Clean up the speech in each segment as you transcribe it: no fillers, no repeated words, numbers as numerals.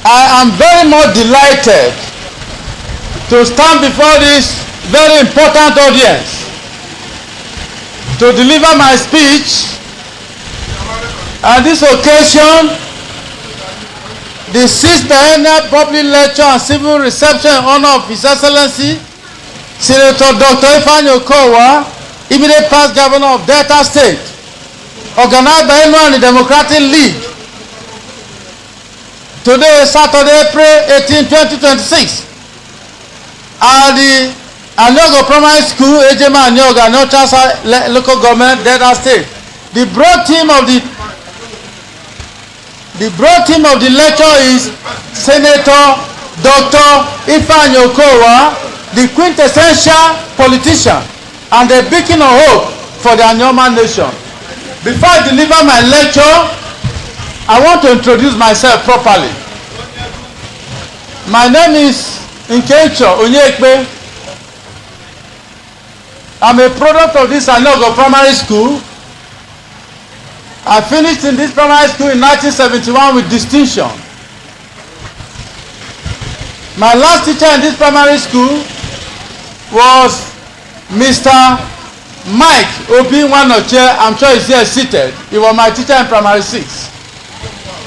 I am very much delighted to stand before this very important audience to deliver my speech. On this occasion, the 6th Biennial Public Lecture and Civil Reception in honor of His Excellency Senator Dr. Okowa, immediate past Governor of Delta State, organized by Enuani Democratic League. Today, Saturday, April 18, 2026, at the Aniogor Primary School, Ejeme Aniogor, local government, Delta State. The broad theme of the lecture is Senator Dr. Okowa, the quintessential politician and the beacon of hope for the Anioma nation. Before I deliver my lecture, I want to introduce myself properly. My name is Nkemcho, Onyekpe. I'm a product of this Aniogor Primary School. I finished in this primary school in 1971 with distinction. My last teacher in this primary school was Mr. Mike Obi-Wanoche. I'm sure he's here seated. He was my teacher in primary 6.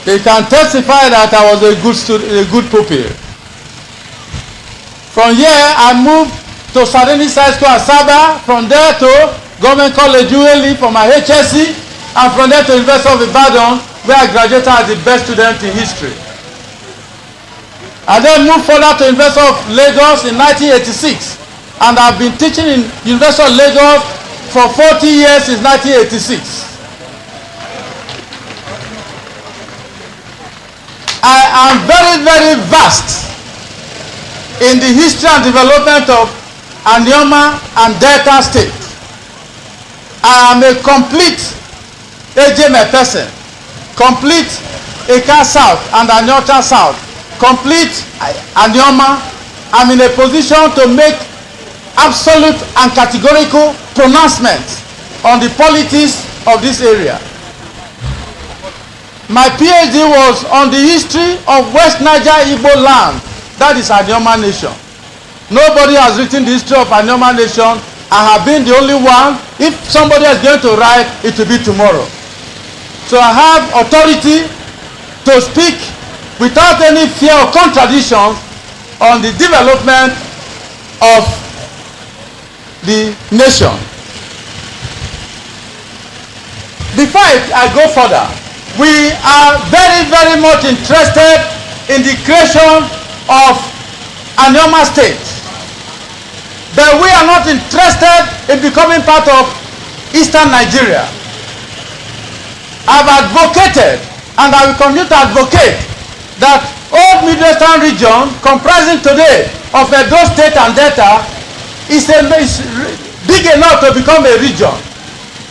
They can testify that I was a good student, a good pupil. From here, I moved to Sadeni High School at Saba. From there to Government College ULE for my HSC, and from there to University of Ibadan, where I graduated as the best student in history. I then moved further to University of Lagos in 1986, and I've been teaching in University of Lagos for 40 years since 1986. I am very, very vast in the history and development of Anioma and Delta State. I am a complete Ejeme person, complete Eka South and Aniota South, complete Anioma. I'm in a position to make absolute and categorical pronouncements on the politics of this area. My PhD was on the history of West Niger Igbo land, that is Anioma Nation. Nobody has written the history of Anioma Nation. I have been the only one. If somebody is going to write, it will be tomorrow. So I have authority to speak without any fear or contradiction on the development of the nation. Before I go further, we are very, very much interested in the creation of Anioma State. But we are not interested in becoming part of Eastern Nigeria. I've advocated, and I will continue to advocate, that all Midwestern region, comprising today of Edo State and Delta, is big enough to become a region,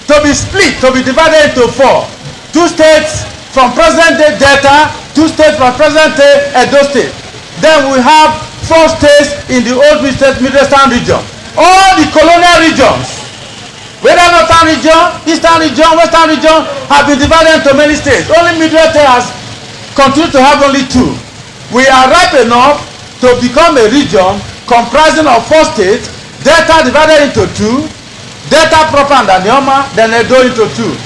to be split, to be divided into 4. 2 states from present-day Delta, 2 states from present-day Edo State. Then we have 4 states in the old Midwestern region. All the colonial regions, whether Northern region, Eastern region, Western region, have been divided into many states. Only Midwest has continued to have only 2. We are ripe enough to become a region comprising of 4 states, Delta divided into 2, Delta proper and Anioma, then Edo into 2.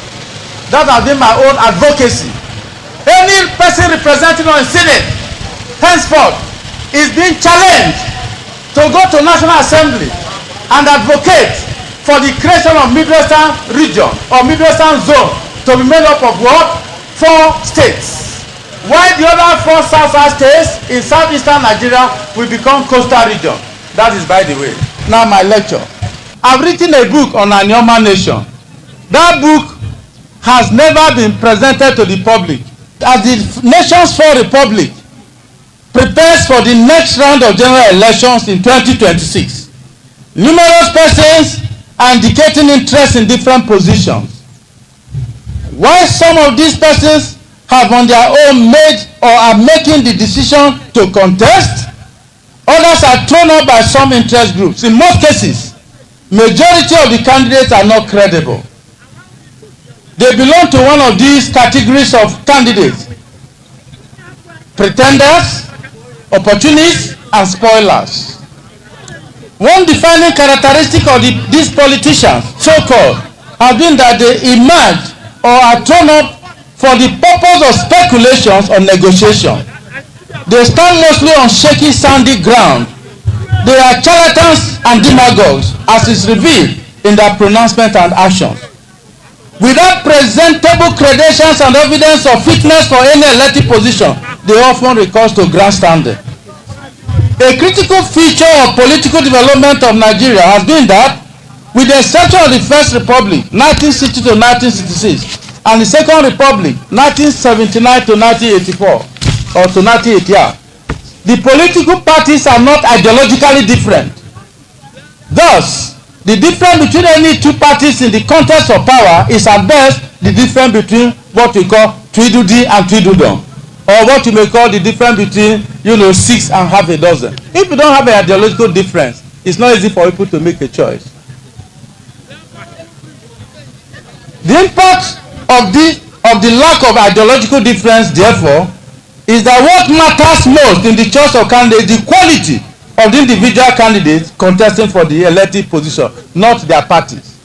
That has been my own advocacy. Any person representing on Senate henceforth is being challenged to go to National Assembly and advocate for the creation of Midwestern region or Midwestern zone to be made up of what? 4 states. While the other 4 South states in southeastern Nigeria will become coastal region. That is by the way. Now my lecture. I've written a book on Anioma Nation. That book has never been presented to the public. As the nation's 4th republic prepares for the next round of general elections in 2026, numerous persons are indicating interest in different positions. While some of these persons have on their own made or are making the decision to contest, others are thrown up by some interest groups. In most cases, majority of the candidates are not credible. They belong to one of these categories of candidates. pretenders, opportunists, and spoilers. One defining characteristic of these politicians, so-called, has been that they emerge or are thrown up for the purpose of speculations or negotiation. They stand mostly on shaky, sandy ground. They are charlatans and demagogues, as is revealed in their pronouncements and actions. Without presentable credentials and evidence of fitness for any elected position, they often recourse to grandstanding. A critical feature of political development of Nigeria has been that, with the exception of the First Republic, 1960 to 1966, and the Second Republic, 1979 to 1984, or to 1988, the political parties are not ideologically different. Thus, the difference between any two parties in the context of power is at best the difference between what we call Tweedledee and Tweedledum, or what you may call the difference between, 6 and half a dozen. If you don't have an ideological difference, it's not easy for people to make a choice. The impact of the lack of ideological difference, therefore, is that what matters most in the choice of candidates is the quality of the individual candidates contesting for the elected position, not their parties.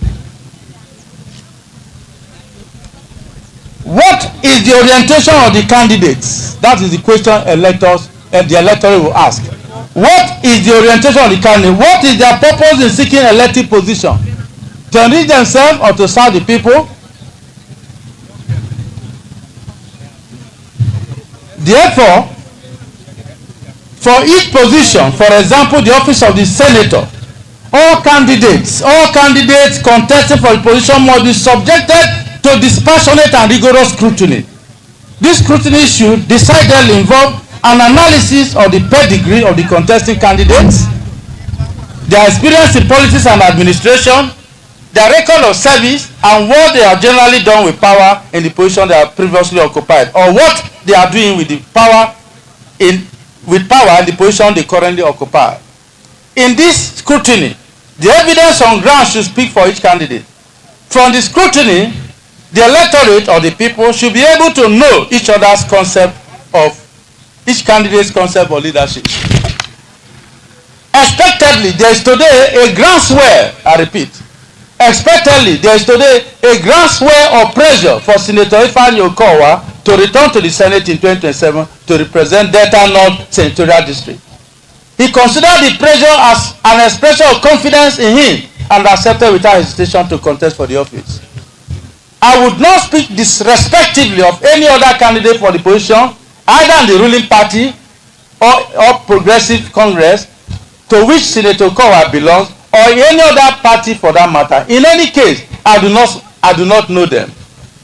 What is the orientation of the candidates? That is the question the electorate will ask. What is the orientation of the candidate? What is their purpose in seeking elected position? To enrich themselves or to serve the people? Therefore, for each position, for example, the office of the senator, all candidates contesting for the position must be subjected to dispassionate and rigorous scrutiny. This scrutiny should decidedly involve an analysis of the pedigree of the contesting candidates, their experience in politics and administration, their record of service, and what they have generally done with power in the position they have previously occupied, or what they are doing with the power in the position they currently occupy. In this scrutiny, the evidence on ground should speak for each candidate. From the scrutiny, the electorate or the people should be able to know each candidate's concept of leadership. Expectedly, there is today a groundswell, I repeat, expectedly, there is today a groundswell of pressure for Senator Okowa to return to the Senate in 2027 to represent Delta North Senatorial District. He considered the pressure as an expression of confidence in him and accepted without hesitation to contest for the office. I would not speak disrespectively of any other candidate for the position, either in the ruling party or Progressive Congress, to which Senator Okowa belongs, or any other party for that matter. In any case, I do not know them.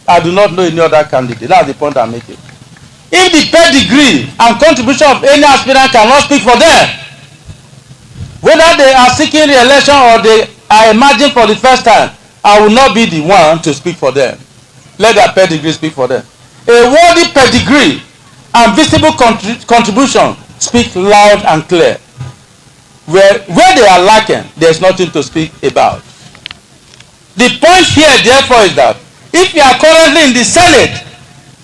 I do not know any other candidate. That's the point I'm making. If the pedigree and contribution of any aspirant cannot speak for them, whether they are seeking re-election or they are emerging for the first time, I will not be the one to speak for them. Let their pedigree speak for them. A worthy pedigree and visible contribution speak loud and clear. Where they are lacking, there is nothing to speak about. The point here, therefore, is that if you are currently in the Senate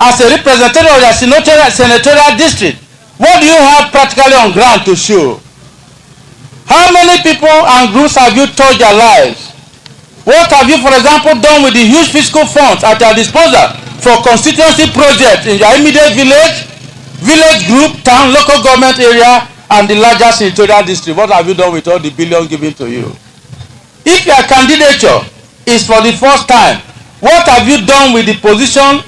as a representative of your senatorial district, what do you have practically on ground to show? How many people and groups have you touched their lives? What have you, for example, done with the huge fiscal funds at your disposal for constituency projects in your immediate village group, town, local government area, and the larger senatorial district? What have you done with all the billions given to you? If your candidature is for the first time, what have you done with the position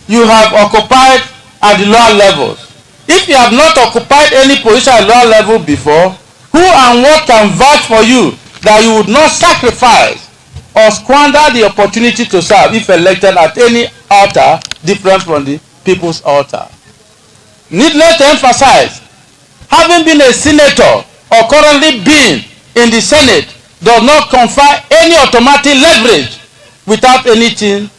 you have occupied at the lower levels? If you have not occupied any position at lower level before, who and what can vouch for you that you would not sacrifice or squander the opportunity to serve if elected at any altar different from the people's altar? Needless to emphasize, having been a senator or currently being in the Senate does not confer any automatic leverage without anything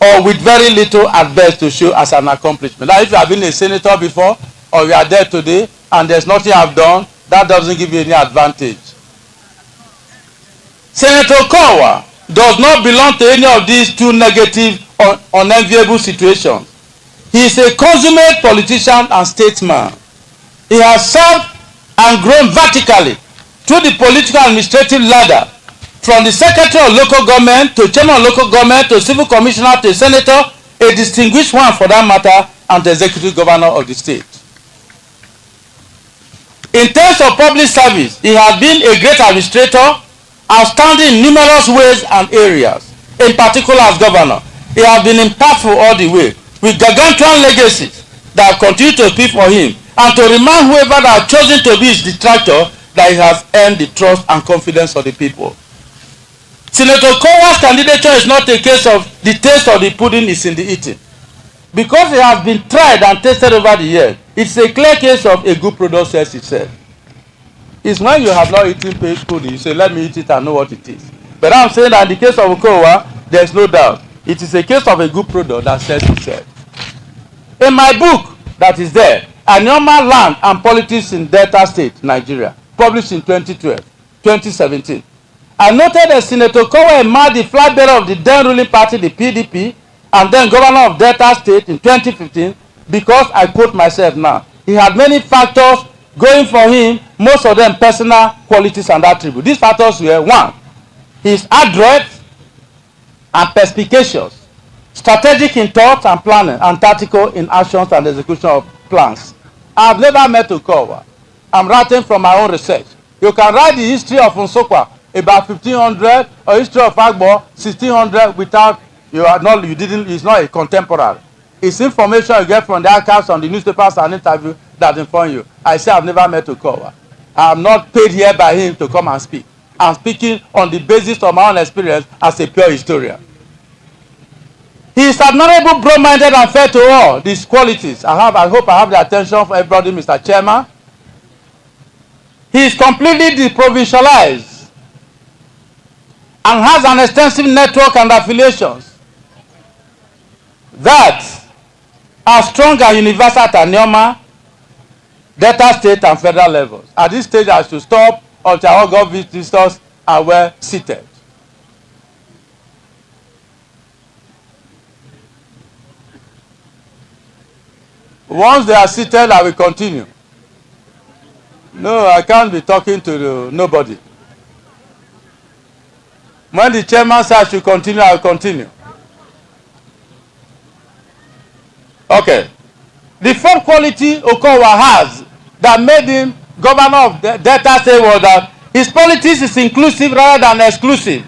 or with very little at best to show as an accomplishment. Now, if you have been a senator before or you are there today and there's nothing I've done, that doesn't give you any advantage. Senator Okowa does not belong to any of these two negative or unenviable situations. He is a consummate politician and statesman. He has served and grown vertically through the political administrative ladder, from the secretary of local government to chairman of local government to civil commissioner to senator, a distinguished one for that matter, and the executive governor of the state. In terms of public service, he has been a great administrator, outstanding in numerous ways and areas. In particular, as governor, he has been impactful all the way, with gargantuan legacies that continue to speak for him, and to remind whoever that has chosen to be his detractor that he has earned the trust and confidence of the people. Senator Okowa's candidature is not a case of the taste of the pudding is in the eating. Because it has been tried and tested over the years, it's a clear case of a good product sells itself. It's when you have not eaten pudding, you say, let me eat it and know what it is. But I'm saying that in the case of Okowa, there's no doubt. It is a case of a good product that sells itself. In my book that is there, Aniogor Land and Politics in Delta State, Nigeria, published in 2017, I noted that Senator Okowa emerged the flag bearer of the then ruling party, the PDP, and then governor of Delta State in 2015, because I quote myself now, he had many factors going for him, most of them personal qualities and attributes. These factors were: 1, he is adroit and perspicacious, strategic in thought and planning, and tactical in actions and execution of plans. I have never met Okowa. I'm writing from my own research. You can write the history of Nsukka about 1500, or history of Agbo 1600 without it's not a contemporary. It's information you get from the archives on the newspapers and interview that inform you. I say I've never met Okowa. I am not paid here by him to come and speak. I'm speaking on the basis of my own experience as a pure historian. He is admirable, broad-minded, and fair to all these qualities. I hope I have the attention of everybody, Mr. Chairman. He is completely deprovincialized and has an extensive network and affiliations that are strong and universal at Aniogor, Delta State, and federal levels. At this stage, I should stop until our government visitors are well seated. Once they are seated, I will continue. No, I can't be talking to nobody. When the chairman says I should continue, I will continue. Okay. The fourth quality Okowa has that made him governor of Delta State was that his politics is inclusive rather than exclusive.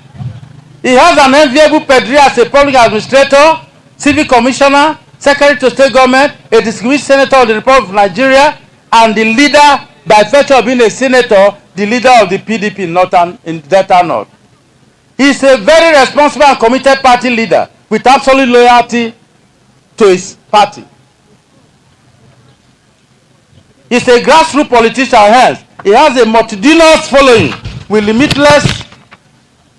He has an enviable pedigree as a public administrator, civil commissioner, secretary to state government, a distinguished senator of the Republic of Nigeria, and the leader, by virtue of being a senator, the leader of the PDP in Delta North. He is a very responsible and committed party leader with absolute loyalty to his party. He is a grassroots politician, hence he has a multitudinous following with limitless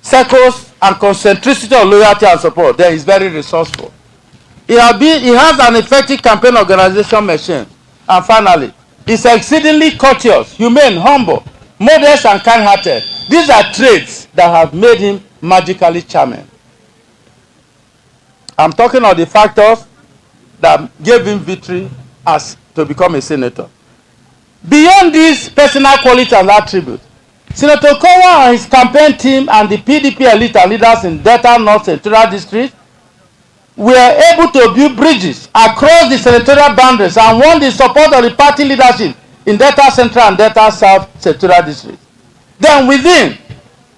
circles and concentricity of loyalty and support. Then he is very resourceful. He has an effective campaign organization machine. And finally, he is exceedingly courteous, humane, humble, modest, and kind-hearted. These are traits that have made him magically charming. I'm talking of the factors that gave him victory as to become a senator. Beyond these personal qualities and attributes, Senator Okowa and his campaign team and the PDP elite and leaders in Delta North Senatorial District were able to build bridges across the senatorial boundaries and won the support of the party leadership in Delta Central and Delta South Senatorial District. Then within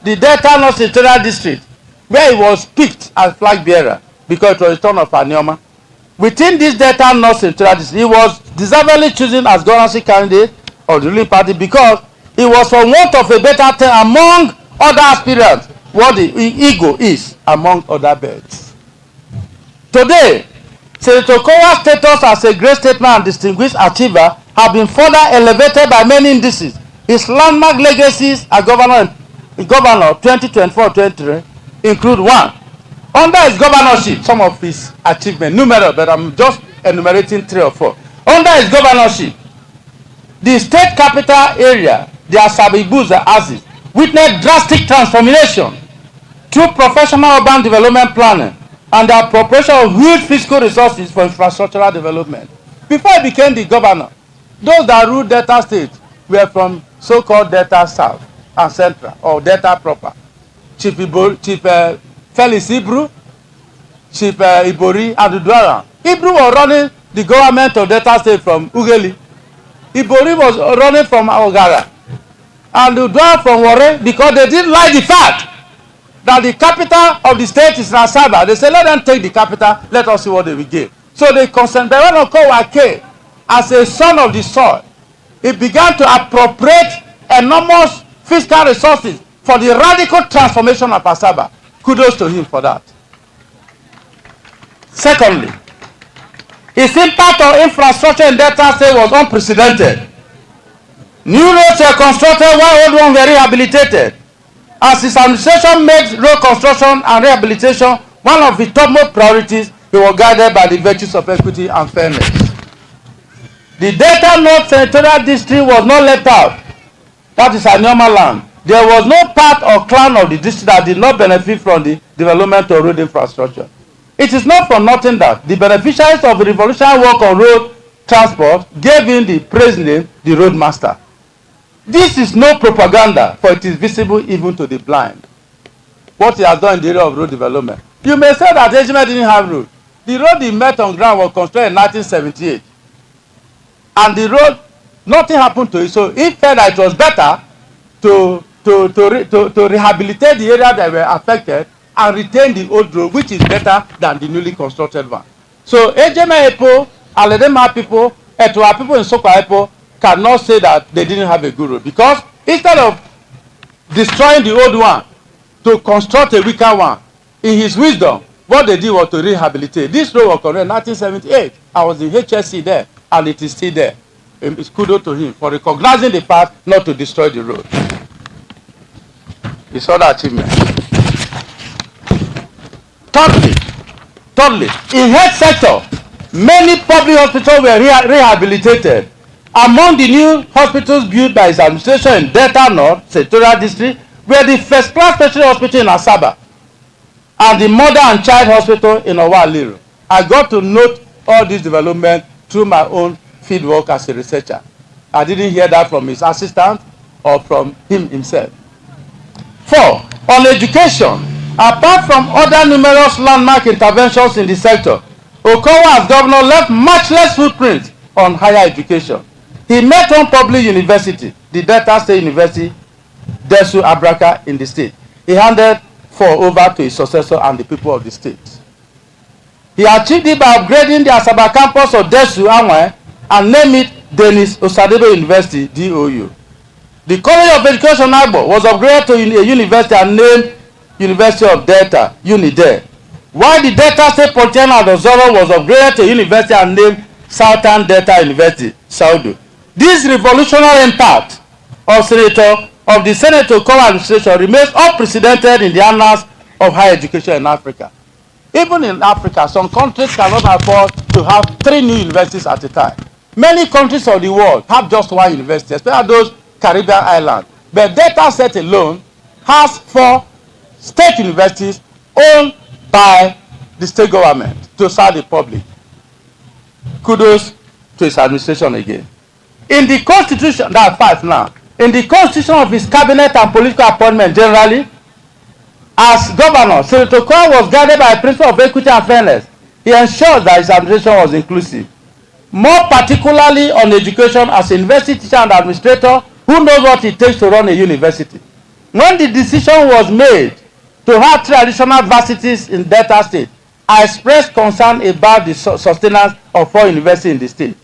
the Delta North Senatorial District, where he was picked as flag bearer because it was the turn of Aniogor, within this Delta North Senatorial District, he was deservedly chosen as governorship candidate of the ruling party because he was, for want of a better term, among other aspirants, what the ego is among other birds. Today, Senator Okowa's status as a great statesman and distinguished achiever have been further elevated by many indices. His landmark legacies as governor 2024-23 include: 1, under his governorship, some of his achievements, numerous, but I'm just enumerating 3 or 4. Under his governorship, the state capital area, the Asabibuza Aziz, witnessed drastic transformation through professional urban development planning, and the appropriation of huge fiscal resources for infrastructural development. Before I became the governor, those that ruled Delta State were from so-called Delta South and Central, or Delta proper. Chief Felix Ibru, Chief Ibori, and Udwara. Ibru was running the government of Delta State from Ugeli. Ibori was running from Ogara. And Udwara from Warre, because they didn't like the fact that the capital of the state is Nasaba. They said, let them take the capital, let us see what they will give. So they concentrated on Okowa came as a son of the soil. He began to appropriate enormous fiscal resources for the radical transformation of Asaba. Kudos to him for that. Secondly, his impact on infrastructure in Delta State was unprecedented. New roads were constructed while old ones were rehabilitated. As his administration makes road construction and rehabilitation one of his topmost priorities, he was guided by the virtues of equity and fairness. The Delta North Senatorial District was not left out. That is Aniogor land. There was no part or clan of the district that did not benefit from the development of road infrastructure. It is not for nothing that the beneficiaries of the revolutionary work on road transport gave him the praise name, the Roadmaster. This is no propaganda, for it is visible even to the blind. What he has done in the area of road development. You may say that Ejeme didn't have road. The road he met on ground was constructed in 1978. And the road, nothing happened to it. So he felt that it was better to rehabilitate the area that were affected and retain the old road, which is better than the newly constructed one. So Ejeme Epo, Aledema people, Etwa people in Sokwa Epo cannot say that they didn't have a good road, because instead of destroying the old one to construct a weaker one, in his wisdom, what they did was to rehabilitate. This road was constructed in 1978. I was in HSC there, and it is still there. It's kudos to him for recognizing the fact not to destroy the road. It's other achievement. Thirdly, in health sector, many public hospitals were rehabilitated. Among the new hospitals built by his administration in Delta North Senatorial District were the first-class specialty hospital in Asaba and the Mother and Child Hospital in Owaliru. I got to note all this development through my own fieldwork as a researcher. I didn't hear that from his assistant or from him himself. 4. On education, apart from other numerous landmark interventions in the sector, Okowa as governor left much less footprint on higher education. He met one public university, the Delta State University, Desu Abraka in the state. He handed 4 over to his successor and the people of the state. He achieved it by upgrading the Asaba campus of Desu Anwe and named it Denis Osadebe University, DOU. The College of Education Agbo was upgraded to a university and named University of Delta, UNIDE. While the Delta State Polytechnic of Zoro was upgraded to a university and named Southern Delta University, Saudu. This revolutionary impact of the Senator Okowa administration remains unprecedented in the annals of higher education in Africa. Even in Africa, some countries cannot afford to have 3 new universities at a time. Many countries of the world have just 1 university, especially those Caribbean islands. But Delta State alone has 4 state universities owned by the state government to serve the public. Kudos to his administration again. In the constitution, that's 5 now. In the constitution of his cabinet and political appointment generally, as governor, Senator Okowa was guided by a principle of equity and fairness. He ensured that his administration was inclusive. More particularly on education, as a university teacher and administrator who knows what it takes to run a university. When the decision was made to have 3 additional varsities in Delta State, I expressed concern about the sustenance of 4 universities in the state.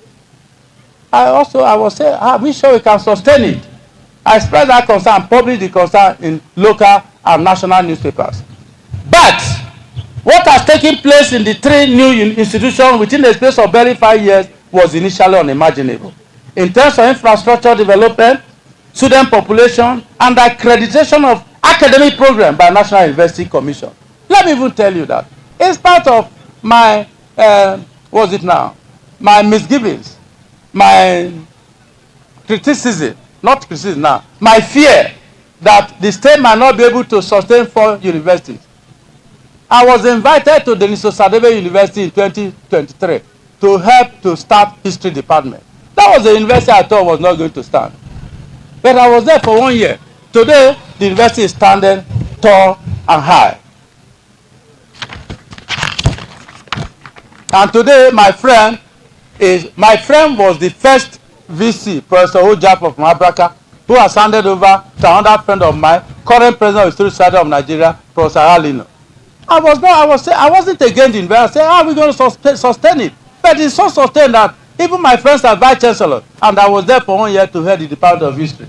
I was saying, are we sure we can sustain it? I expressed that concern and published the concern in local and national newspapers. But what has taken place in the 3 new institutions within the space of barely 5 years was initially unimaginable. In terms of infrastructure development, student population, and the accreditation of academic programs by National University Commission. Let me even tell you that. In spite of my, my misgivings, my criticism, not criticism now, my fear that the state might not be able to sustain 4 universities. I was invited to the Sadebe University in 2023 to help to start history department. That was the university I thought was not going to stand. But I was there for 1 year. Today, the university is standing tall and high. And today, my friend was the first VC, Professor Ojapov from Abraka, who has handed over to another friend of mine, current president of the Historical Society of Nigeria, Professor Alino. I wasn't against the university. I said, how are we going to sustain it? But it's so sustained that even my friends are vice chancellor, and I was there for 1 year to head the Department of History.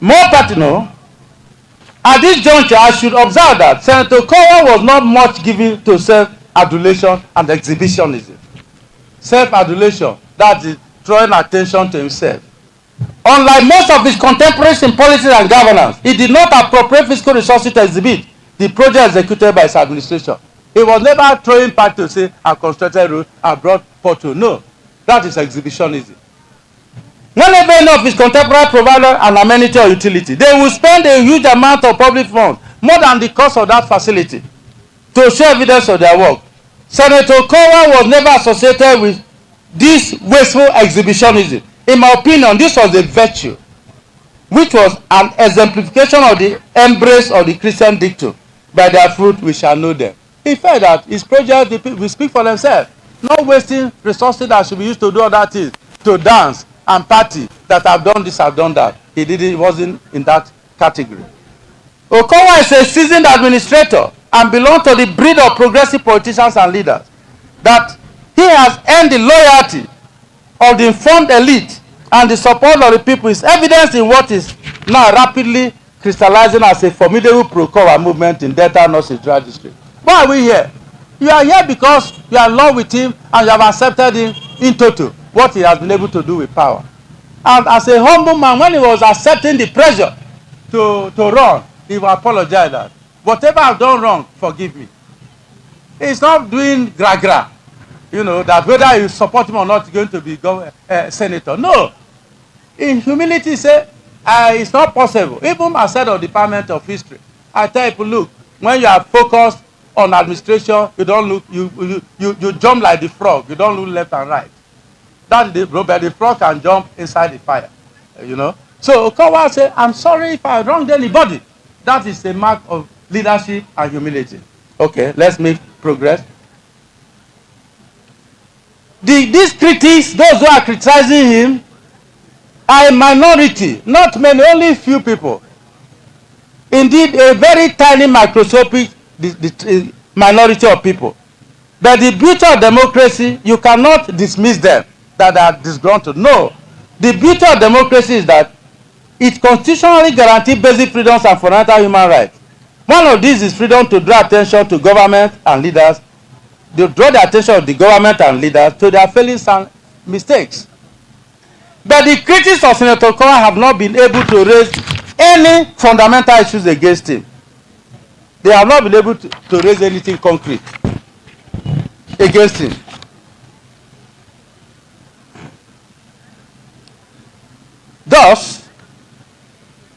More pertinent, at this juncture, I should observe that Senator Okowa was not much given to self-adulation and exhibitionism. Self-adulation, that is drawing attention to himself. Unlike most of his contemporaries in politics and governance, he did not appropriate fiscal resources to exhibit the project executed by his administration. He was never throwing party to say, I constructed road, I brought portal. No, that is exhibitionism. Whenever any of his contemporaries provided an amenity or utility, they will spend a huge amount of public funds, more than the cost of that facility, to show evidence of their work. Senator Okowa was never associated with this wasteful exhibitionism. In my opinion, this was a virtue, which was an exemplification of the embrace of the Christian dictum. By their fruit we shall know them. He felt that his project will speak for themselves, not wasting resources that should be used to do other things, to dance and party, that have done this, have done that. He wasn't in that category. Okowa is a seasoned administrator and belongs to the breed of progressive politicians and leaders. That he has earned the loyalty of the informed elite and the support of the people is evidenced in what is now rapidly crystallizing as a formidable pro-Okowa movement in Delta North Central District. Why are we here? You are here because you are in love with him and you have accepted him in total, what he has been able to do with power. And as a humble man, when he was accepting the pressure to run, he will apologize that whatever I've done wrong, forgive me. He's not doing gra-gra, you know, that whether you support him or not, you're going to be senator. No. In humility, he said, it's not possible. Even as head of the Department of History, I tell people, look, when you are focused on administration, you don't look, you jump like the frog. You don't look left and right. That's the frog can jump inside the fire, you know. So Okowa said, I'm sorry if I wronged anybody. That is a mark of leadership and humility. Okay, let's make progress. These critics, those who are criticizing him, are a minority, not many, only few people. Indeed, a very tiny microscopic minority of people. But the beauty of democracy, you cannot dismiss them, that they are disgruntled. No. The beauty of democracy is that it constitutionally guarantees basic freedoms and fundamental human rights. One of these is freedom to draw attention to government and leaders, to draw the attention of the government and leaders to their failings and mistakes. But the critics of Senator Okowa have not been able to raise any fundamental issues against him. They have not been able to raise anything concrete against him. Thus,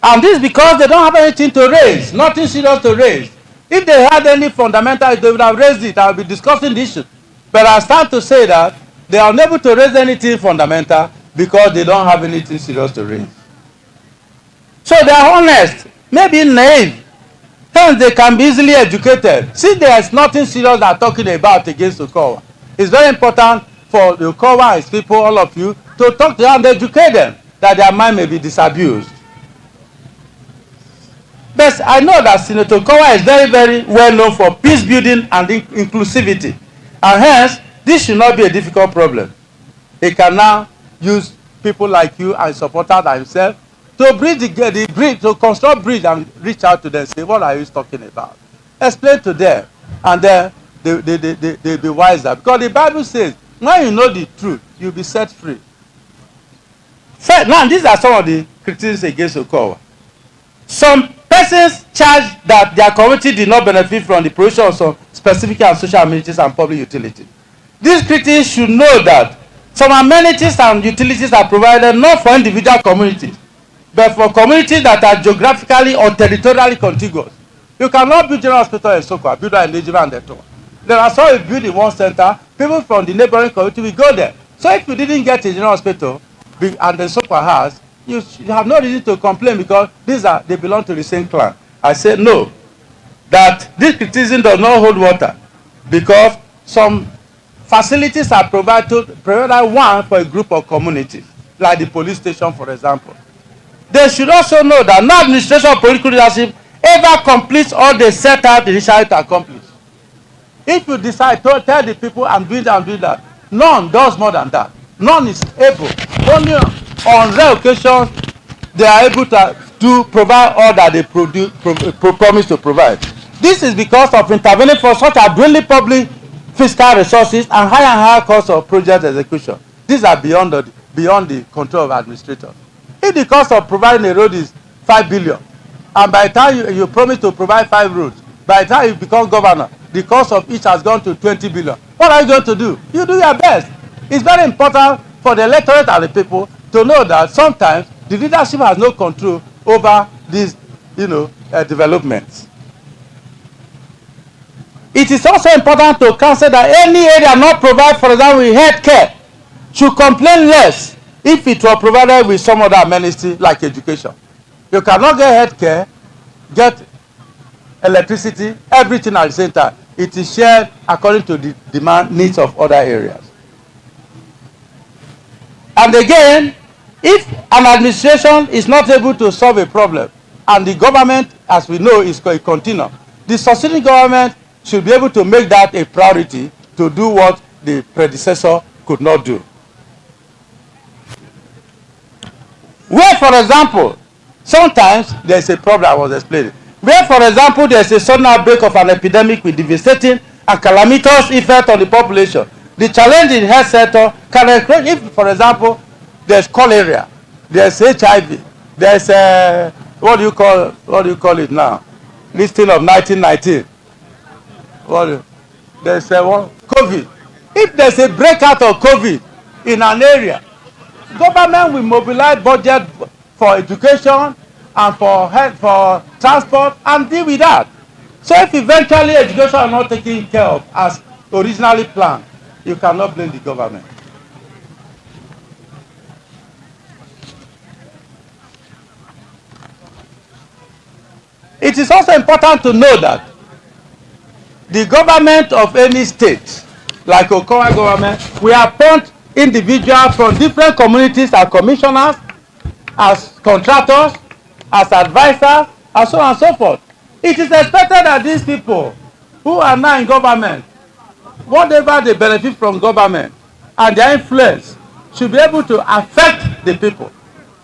and this because they don't have anything to raise, nothing serious to raise. If they had any fundamental, they would have raised it. I will be discussing the issue. But I start to say that they are unable to raise anything fundamental because they don't have anything serious to raise. So they are honest, maybe naive. Hence they can be easily educated. Since there is nothing serious they are talking about against Okowa, it's very important for the Okowa and his people, all of you, to talk to them and educate them that their mind may be disabused. But I know that Senator Okowa is very, very well known for peace building and inclusivity. And hence, this should not be a difficult problem. He can now use people like you and supporters like himself to bridge the bridge, to construct bridge and reach out to them and say, what are you talking about? Explain to them, and then they'll be wiser. Because the Bible says, when you know the truth, you'll be set free. Now, these are some of the criticisms against Okowa. Some persons charge that their community did not benefit from the provision of some specific and social amenities and public utilities. These critics should know that some amenities and utilities are provided not for individual communities, but for communities that are geographically or territorially contiguous. You cannot build general hospital in Sokwa, build that in Ejeme and Eto. There are some you build in one center, people from the neighboring community will go there. So if you didn't get a general hospital, and the Sokwa has, you have no reason to complain because they belong to the same clan. I say no, that this criticism does not hold water because some facilities are provided one for a group of communities, like the police station, for example. They should also know that no administration or political leadership ever completes all they set out initially to accomplish. If you decide to tell the people I'm doing that, none does more than that. None is able. Only on rare occasions they are able to provide all that they promise to provide. This is because of intervening for such a dwindling public fiscal resources and higher costs of project execution. These are beyond the control of administrators. If the cost of providing a road is 5 billion, and by the time you promise to provide 5 roads, by the time you become governor, the cost of each has gone to 20 billion. What are you going to do? You do your best. It's very important for the electorate and the people to know that sometimes the leadership has no control over these, developments. It is also important to consider that any area not provided, for example, with health care, should complain less if it were provided with some other amenity like education. You cannot get health care, get electricity, everything at the same time. It is shared according to the demand needs of other areas. And again, if an administration is not able to solve a problem, and the government, as we know, is going to continue, the succeeding government should be able to make that a priority to do what the predecessor could not do. Where, for example, sometimes there is a problem I was explaining. Where, for example, there is a sudden outbreak of an epidemic with devastating and calamitous effect on the population, the challenge in the health sector can encourage, if, for example, there is cholera, there is HIV, there is what do you call it now? This thing of 1919. There is COVID. If there is a breakout of COVID in an area, government will mobilize budget for education and for health, for transport, and deal with that. So if eventually education is not taken care of as originally planned, you cannot blame the government. It is also important to know that the government of any state, like Okowa government, we appoint individuals from different communities as commissioners, as contractors, as advisors, and so on and so forth. It is expected that these people who are now in government, whatever they benefit from government and their influence, should be able to affect the people.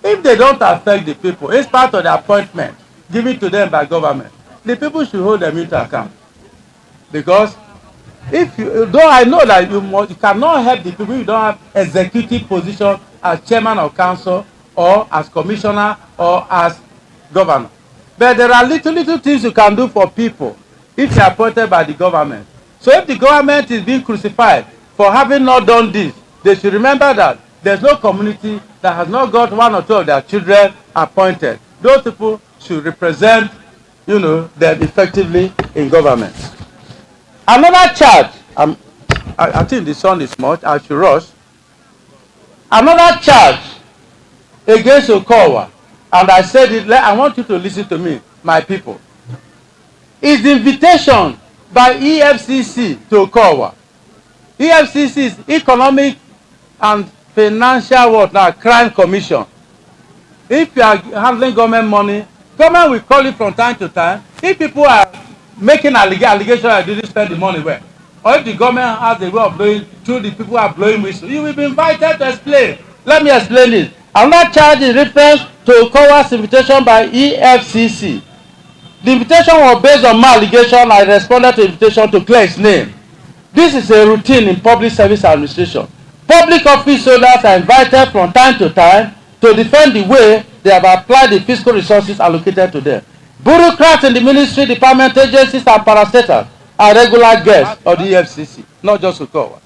If they don't affect the people, it's part of the appointment given to them by government. The people should hold them into account. Because if you, though I know that you cannot help the people, you don't have executive position as chairman of council or as commissioner or as governor. But there are little things you can do for people if you are appointed by the government. So if the government is being crucified for having not done this, they should remember that there's no community that has not got one or two of their children appointed. Those people should represent, them effectively in government. Another charge, I think the sun is much, I should rush. Another charge against Okowa, and I said it, I want you to listen to me, my people, is the invitation by EFCC to Okowa. EFCC is Economic and Financial Crime Commission. If you are handling government money, government will call you from time to time. If people are making allegations that you didn't spend the money well, or if the government has a way of blowing through the people who are blowing whistle, you will be invited to explain. Let me explain this. Another charge is reference to Okowa's invitation by EFCC. The invitation was based on my allegation. I responded to the invitation to clear its name. This is a routine in public service administration. Public office holders are invited from time to time to defend the way they have applied the fiscal resources allocated to them. Bureaucrats in the ministry, department, agencies, and parastatals are regular guests of the EFCC, not just Okowa.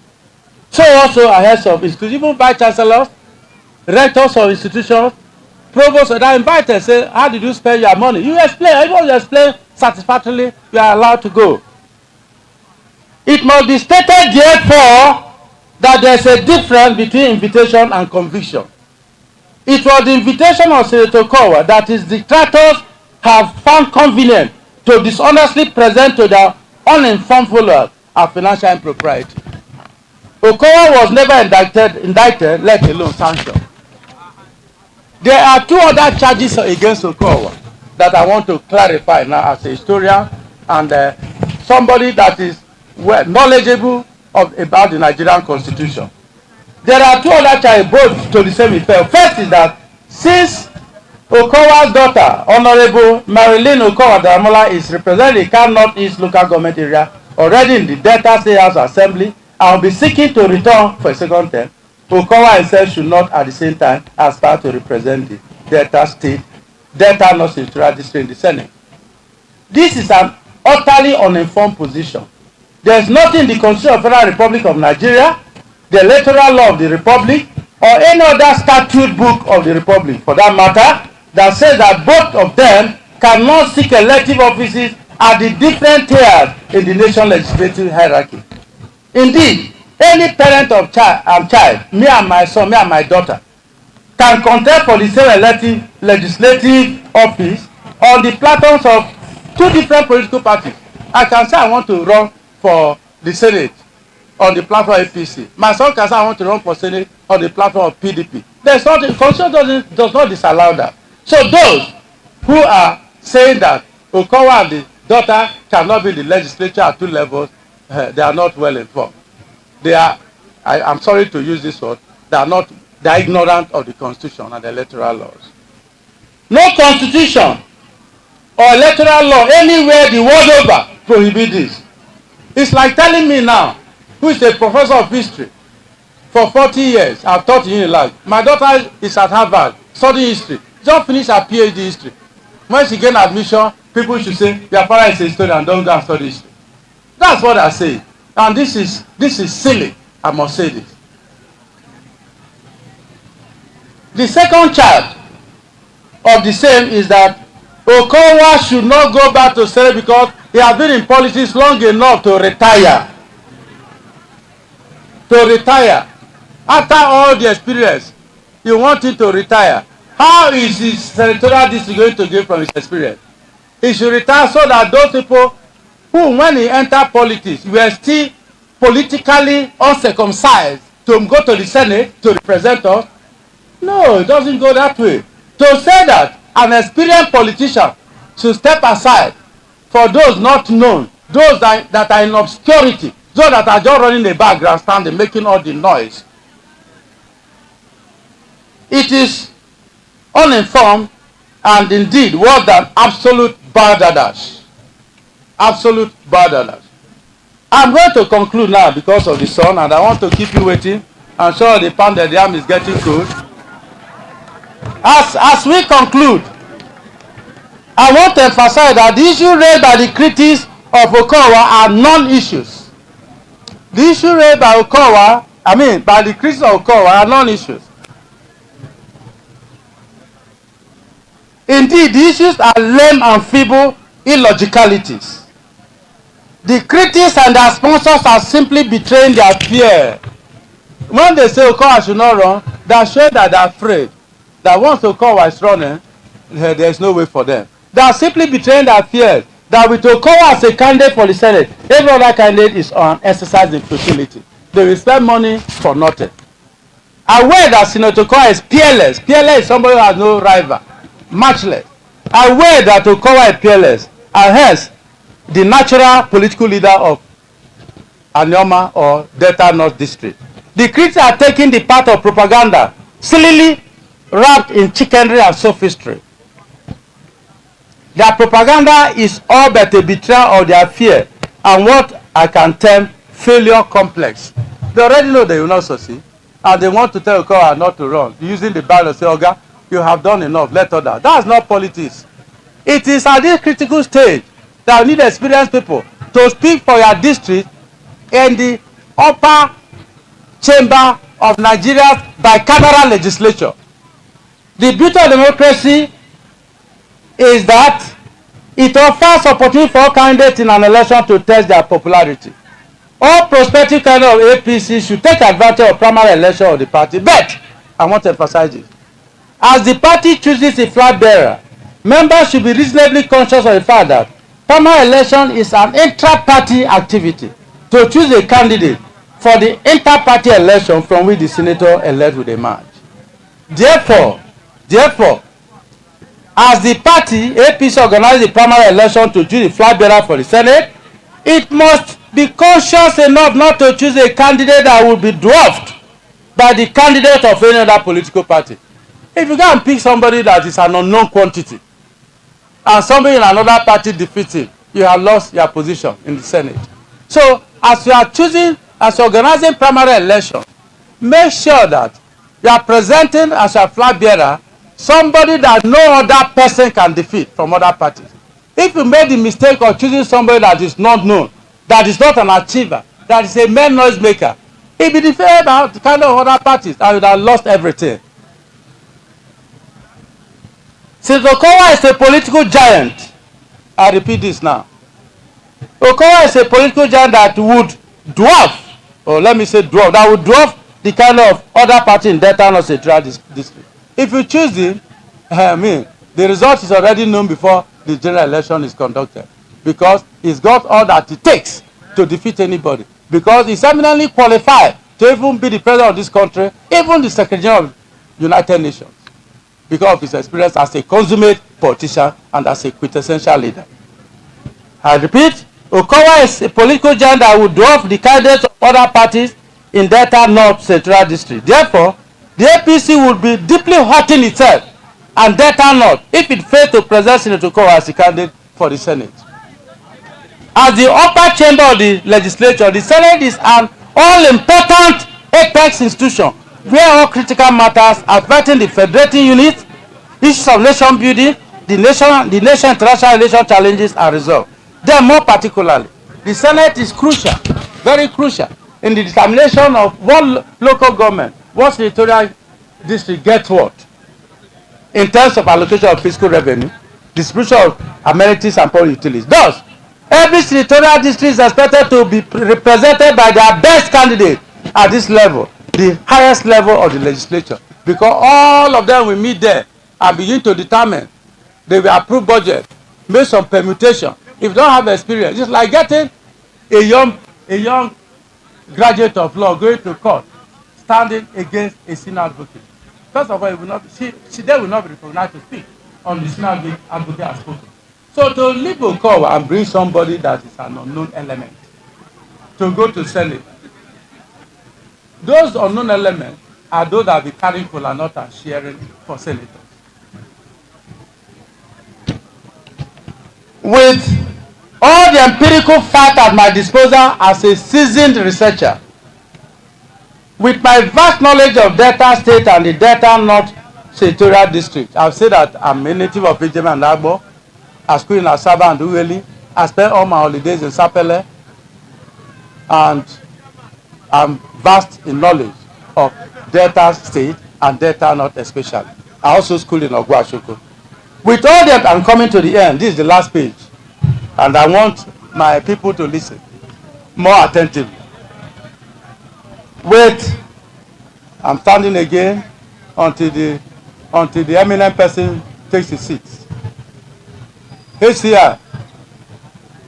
So also are heads of institutions, even vice chancellors, rectors of institutions, provost that invited say, how did you spend your money? You explain. Everyone you explain satisfactorily, you are allowed to go. It must be stated therefore that there is a difference between invitation and conviction. It was the invitation of Senator Okowa that his detractors have found convenient to dishonestly present to their uninformed followers a financial impropriety. Okowa was never indicted, let alone sanctioned. There are two other charges against Okowa that I want to clarify now as a historian and somebody that is knowledgeable about the Nigerian Constitution. There are two other charges, both to the same effect. First is that since Okowa's daughter, Honorable Marilyn Okowa Daramola, is representing the Kano North-East local government area already in the Delta State House Assembly and will be seeking to return for a second term, Okowa himself should not at the same time aspire to represent the Delta North Senatorial District in the Senate. This is an utterly uninformed position. There is nothing in the Constitution of the Federal Republic of Nigeria, the electoral law of the Republic, or any other statute book of the Republic, for that matter, that says that both of them cannot seek elective offices at the different tiers in the national legislative hierarchy. Indeed, any parent of child, me and my son, me and my daughter, can contest for the same elective legislative office on the platforms of two different political parties. I can say I want to run for the Senate on the platform of EFCC. My son can say I want to run for Senate on the platform of PDP. There's not, the Constitution does not disallow that. So those who are saying that Okowa and the daughter cannot be in the legislature at two levels, they are not well informed. They are, I'm sorry to use this word, they are ignorant of the Constitution and the electoral laws. No Constitution or electoral law anywhere the world over prohibit this. It's like telling me now, who is a professor of history for 40 years, I've taught in Unilag. My daughter is at Harvard studying history, just finished her PhD history. When she gained admission, people should say, your father is a historian, don't go and study history. That's what I say. And this is silly, I must say this. The second charge of the same is that Okowa should not go back to Senate because he has been in politics long enough to retire. To retire. After all the experience, you want him to retire. How is his senatorial district going to gain from his experience? He should retire so that those people who, when he entered politics, were still politically uncircumcised to go to the Senate to represent us. No, it doesn't go that way. To say that an experienced politician should step aside for those not known, those that are in obscurity, those that are just running the background, standing, making all the noise. It is uninformed and indeed worse than absolute balderdash. Absolute balderdash. I'm going to conclude now because of the sun, and I want to keep you waiting. I'm sure the pounded yam is getting cold. As we conclude, I want to emphasize that the issue raised by the critics of Okowa are non-issues. The issue raised by by the critics of Okowa are non-issues. Indeed, the issues are lame and feeble illogicalities. The critics and their sponsors are simply betraying their fear. When they say Okowa should not run, they are showing that they are afraid that once Okowa is running, there is no way for them. They are simply betraying their fears that with Okowa as a candidate for the Senate, every other candidate is on exercise in futility. They will spend money for nothing. Aware that Senator Okowa is peerless. Peerless is somebody who has no rival. Matchless. Aware that Okowa is peerless, and hence the natural political leader of Aniogor or Delta North District. The critics are taking the path of propaganda, sillily wrapped in chicanery and sophistry. Their propaganda is all but a betrayal of their fear and what I can term failure complex. They already know they will not succeed, and they want to tell Okowa not to run, using the ballot say, Oga, you have done enough, let others. That's not politics. It is at this critical stage that we need experienced people to speak for your district in the upper chamber of Nigeria's bicameral legislature. The beauty of democracy is that it offers opportunity for candidates in an election to test their popularity. All prospective candidates of APC should take advantage of primary election of the party. But I want to emphasize it. As the party chooses a flag bearer, members should be reasonably conscious of the fact that primary election is an intra-party activity to choose a candidate for the inter-party election from which the senator-elect will emerge. Therefore, as the party, APC, organizes the primary election to choose the flag bearer for the Senate, it must be conscious enough not to choose a candidate that will be dwarfed by the candidate of any other political party. If you go and pick somebody that is an unknown quantity, and somebody in another party defeats him, you have lost your position in the Senate. So, as you are choosing, as you are organizing primary election, make sure that you are presenting as a flag bearer somebody that no other person can defeat from other parties. If you made the mistake of choosing somebody that is not known, that is not an achiever, that is a mere noise maker, if you defeated the kind of other parties, and you would have lost everything. Senator Okowa is a political giant. I repeat this now. Okowa is a political giant that would dwarf, or let me say dwarf, that would dwarf the kind of other party in Delta North Central District. If you choose him, the result is already known before the general election is conducted, because he's got all that it takes to defeat anybody, because he's eminently qualified to even be the president of this country, even the Secretary of the United Nations, because of his experience as a consummate politician and as a quintessential leader. I repeat, Okowa is a political giant that will dwarf the candidates of other parties in Delta North Central District. Therefore, the APC would be deeply hurting itself and Delta North if it failed to present Senator Okowa as a candidate for the Senate. As the upper chamber of the legislature, the Senate is an all-important apex institution where all critical matters affecting the federating unit, issues of nation building, the nation international relation challenges are resolved. Then, more particularly, the Senate is crucial, very crucial, in the determination of what local government, what senatorial district gets what, in terms of allocation of fiscal revenue, distribution of amenities and public utilities. Thus, every senatorial district is expected to be represented by their best candidate at this level, the highest level of the legislature, because all of them will meet there and begin to determine. They will approve budget, make some permutation. If you don't have experience, it's like getting a young graduate of law going to court, standing against a senior advocate. First of all, it will not, she will not be recognized to speak on the senior advocate has spoken. So to leave Okowa and bring somebody that is an unknown element to go to Senate, those unknown elements are those that will be carrying cola nut and sharing for senators. With all the empirical facts at my disposal as a seasoned researcher, with my vast knowledge of Delta State and the Delta North Senatorial District, I've said that I'm a native of Ejeme and Agbo. I school in Asaba and Uweli. I spent all my holidays in Sapele, and I'm vast in knowledge of Delta State and Delta North especially. I also school in Ogwashoko. With all that, I'm coming to the end. This is the last page, and I want my people to listen more attentively. Wait, I'm standing again until the eminent person takes his seat. HCI,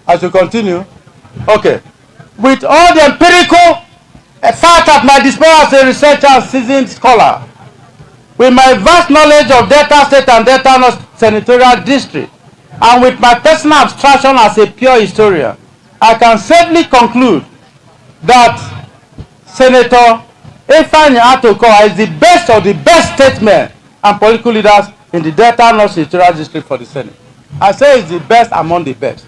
I should continue. Okay. With all the empirical facts at my disposal as a researcher and seasoned scholar, with my vast knowledge of Delta State and Delta North Senatorial District, and with my personal abstraction as a pure historian, I can safely conclude that Senator Anti-Okowa is the best of the best statesmen and political leaders in the Delta North Senatorial District for the Senate. I say it's the best among the best.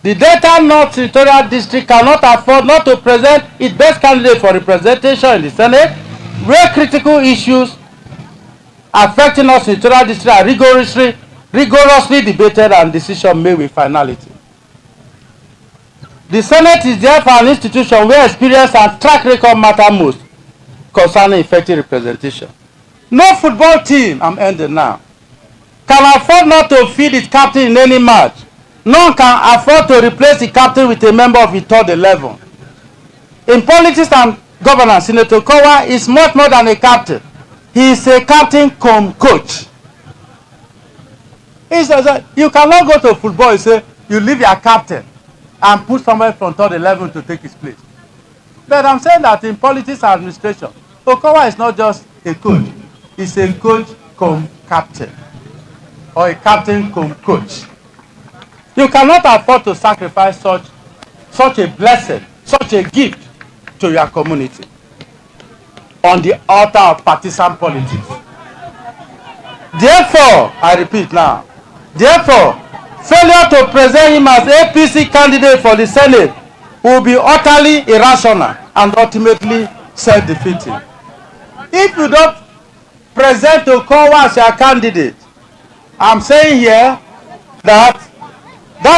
The Delta North Senatorial District cannot afford not to present its best candidate for representation in the Senate, where critical issues affecting us senatorial district are rigorously debated and decision made with finality. The Senate is therefore an institution where experience and track record matter most concerning effective representation. No football team, I'm ending now, can afford not to feed its captain in any match. None can afford to replace the captain with a member of the third 11. In politics and governance, Senator Okowa is much more than a captain. He is a captain cum coach. He says that you cannot go to football and say you leave your captain and put somebody from third 11 to take his place. But I'm saying that in politics and administration, Okowa is not just a coach. He's a coach cum captain or a captain cum coach. You cannot afford to sacrifice such a blessing, such a gift to your community on the altar of partisan politics. Therefore, I repeat now, therefore, failure to present him as APC candidate for the Senate will be utterly irrational and ultimately self-defeating. If you don't present Okowa as your candidate, I'm saying here that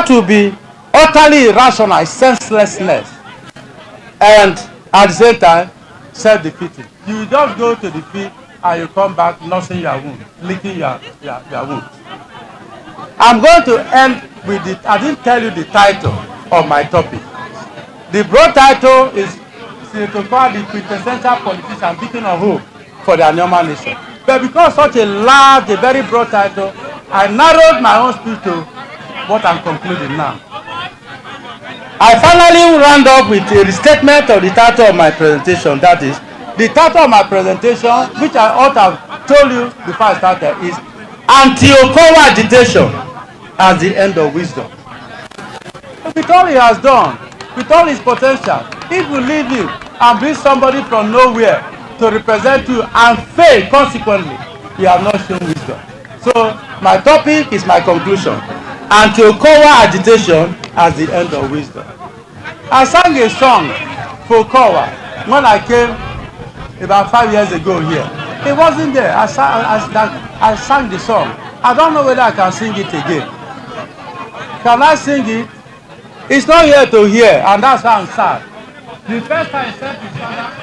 will be utterly irrational, senselessness, and at the same time, self-defeating. You just go to the field and you come back nursing your wound, licking your wound. I'm going to end with I didn't tell you the title of my topic. The broad title is Senator Okowa, the quintessential politician beacon of hope for the Aniogor nation. But because such a large, a very broad title, I narrowed my own speech to what I'm concluding now. I finally round up with a restatement of the title of my presentation. That is, the title of my presentation, which I ought to have told you before I started, is Anti-Okowa Agitation as the end of wisdom. With all he has done, with all his potential, if you leave him and bring somebody from nowhere to represent you and fail consequently, you have not shown wisdom. So my topic is my conclusion. Anti-Okowa Agitation as the end of wisdom. I sang a song for Okowa when I came about 5 years ago here. It wasn't there. I sang the song. I don't know whether I can sing it again. Can I sing it? It's not here to hear, and that's why I'm sad. The first time I said his father,